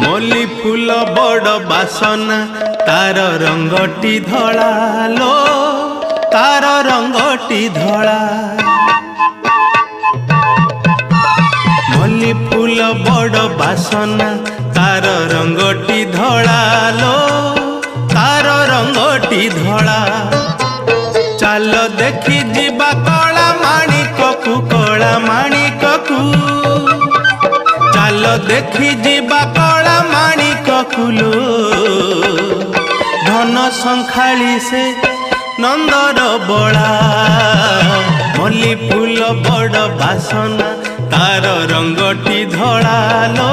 मल्ली फूल बड़ बासना तार रंगटी धड़ा लो तार रंगटी धड़ा। मल्ली फूल बड़ बासना तार रंगटी धड़ा लो तार रंगटी धड़ा। चाल देखी जीवा कला माणिककु कला माणिककु चाल देखी जीवा कला माणिककु लो धन संखाली से नंदर बड़ा। मल्ली फूल बड़ बासना तार रंगटी धड़ा लो